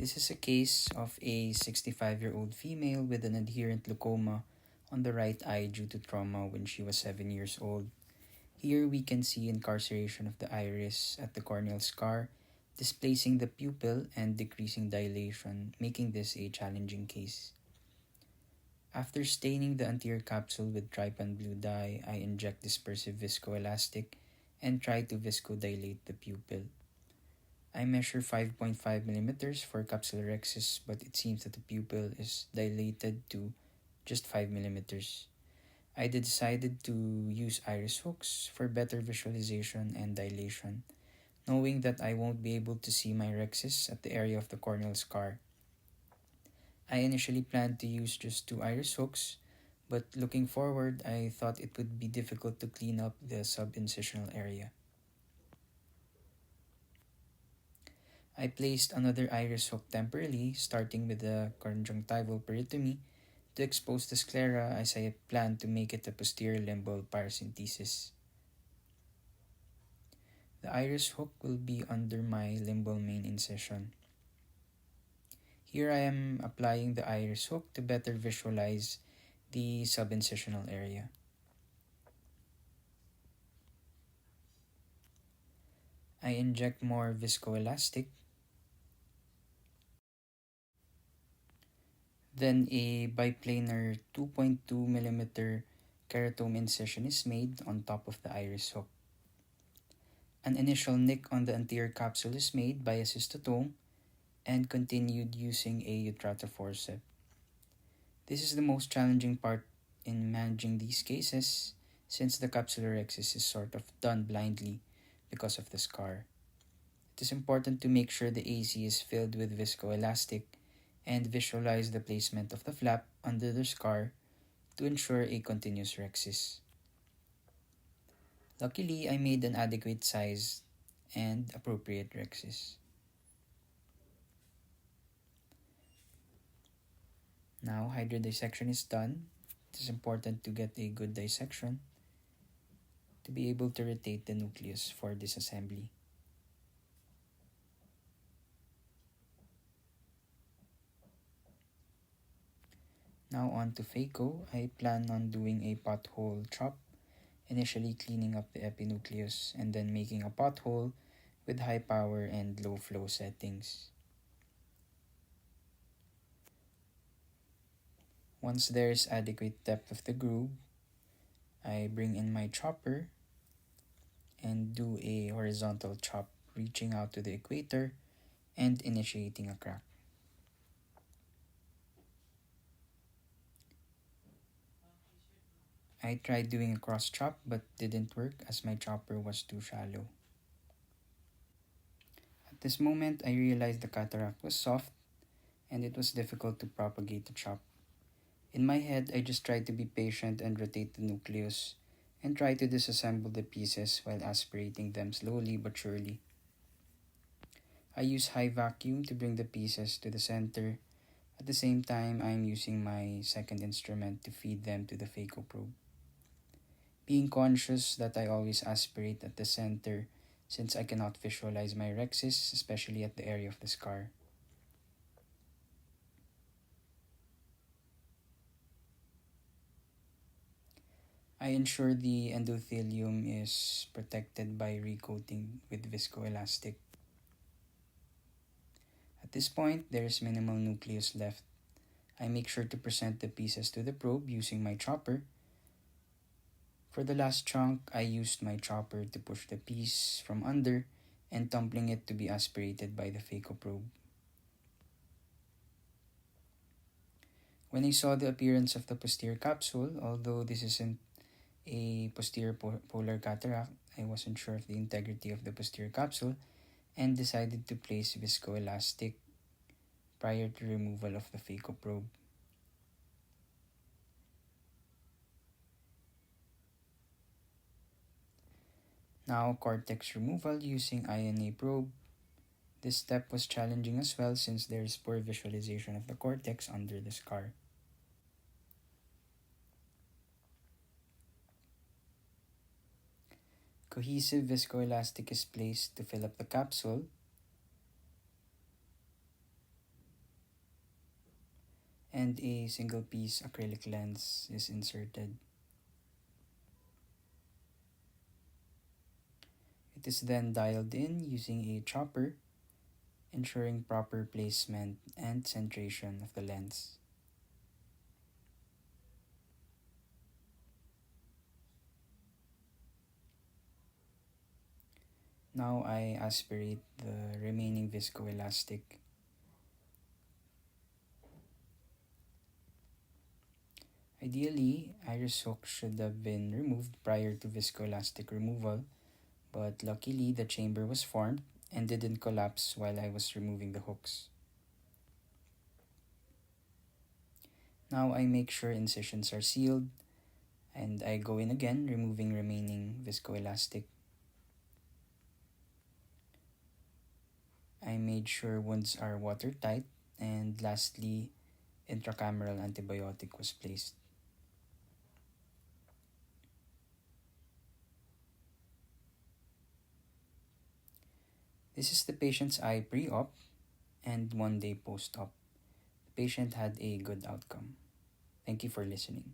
This is a case of a 65-year-old female with an adherent leukoma on the right eye due to trauma when she was 7 years old. Here we can see incarceration of the iris at the corneal scar, displacing the pupil and decreasing dilation, making this a challenging case. After staining the anterior capsule with trypan blue dye, I inject dispersive viscoelastic and try to viscodilate the pupil. I measure 5.5 millimeters for capsulorrhexis, but it seems that the pupil is dilated to just 5 millimeters. I decided to use iris hooks for better visualization and dilation, knowing that I won't be able to see my rrhexis at the area of the corneal scar. I initially planned to use just 2 iris hooks, but looking forward, I thought it would be difficult to clean up the subincisional area. I placed another iris hook temporarily, starting with the conjunctival peritomy, to expose the sclera as I planned to make it a posterior limbal paracentesis. The iris hook will be under my limbal main incision. Here I am applying the iris hook to better visualize the subincisional area. I inject more viscoelastic. Then a biplanar 2.2 mm keratome incision is made on top of the iris hook. An initial nick on the anterior capsule is made by a cystotome and continued using a utrata forceps. This is the most challenging part in managing these cases since the capsulorrhexis is sort of done blindly because of the scar. It is important to make sure the AC is filled with viscoelastic and visualize the placement of the flap under the scar to ensure a continuous rrhexis. Luckily, I made an adequate size and appropriate rrhexis. Now, hydrodissection is done. It is important to get a good dissection to be able to rotate the nucleus for disassembly. Now on to Phaco. I plan on doing a pothole chop, initially cleaning up the epinucleus and then making a pothole with high power and low flow settings. Once there is adequate depth of the groove, I bring in my chopper and do a horizontal chop, reaching out to the equator and initiating a crack. I tried doing a cross chop but didn't work as my chopper was too shallow. At this moment, I realized the cataract was soft and it was difficult to propagate the chop. In my head, I just tried to be patient and rotate the nucleus and try to disassemble the pieces while aspirating them slowly but surely. I use high vacuum to bring the pieces to the center. At the same time, I am using my second instrument to feed them to the Phaco probe. Being conscious that I always aspirate at the center since I cannot visualize my rrhexis, especially at the area of the scar. I ensure the endothelium is protected by recoating with viscoelastic. At this point, there is minimal nucleus left. I make sure to present the pieces to the probe using my chopper. For the last chunk, I used my chopper to push the piece from under and tumbling it to be aspirated by the Phaco probe. When I saw the appearance of the posterior capsule, although this isn't a posterior polar cataract, I wasn't sure of the integrity of the posterior capsule and decided to place viscoelastic prior to removal of the Phaco probe. Now, cortex removal using INA probe. This step was challenging as well since there is poor visualization of the cortex under the scar. Cohesive viscoelastic is placed to fill up the capsule. and a single piece acrylic lens is inserted. It is then dialed in using a chopper, ensuring proper placement and centration of the lens. Now I aspirate the remaining viscoelastic. Ideally, iris hook should have been removed prior to viscoelastic removal, but luckily the chamber was formed and didn't collapse while I was removing the hooks. Now I make sure incisions are sealed and I go in again, removing remaining viscoelastic. I made sure wounds are watertight, and lastly, intracameral antibiotic was placed. This is the patient's eye pre-op and 1 day post-op. The patient had a good outcome. Thank you for listening.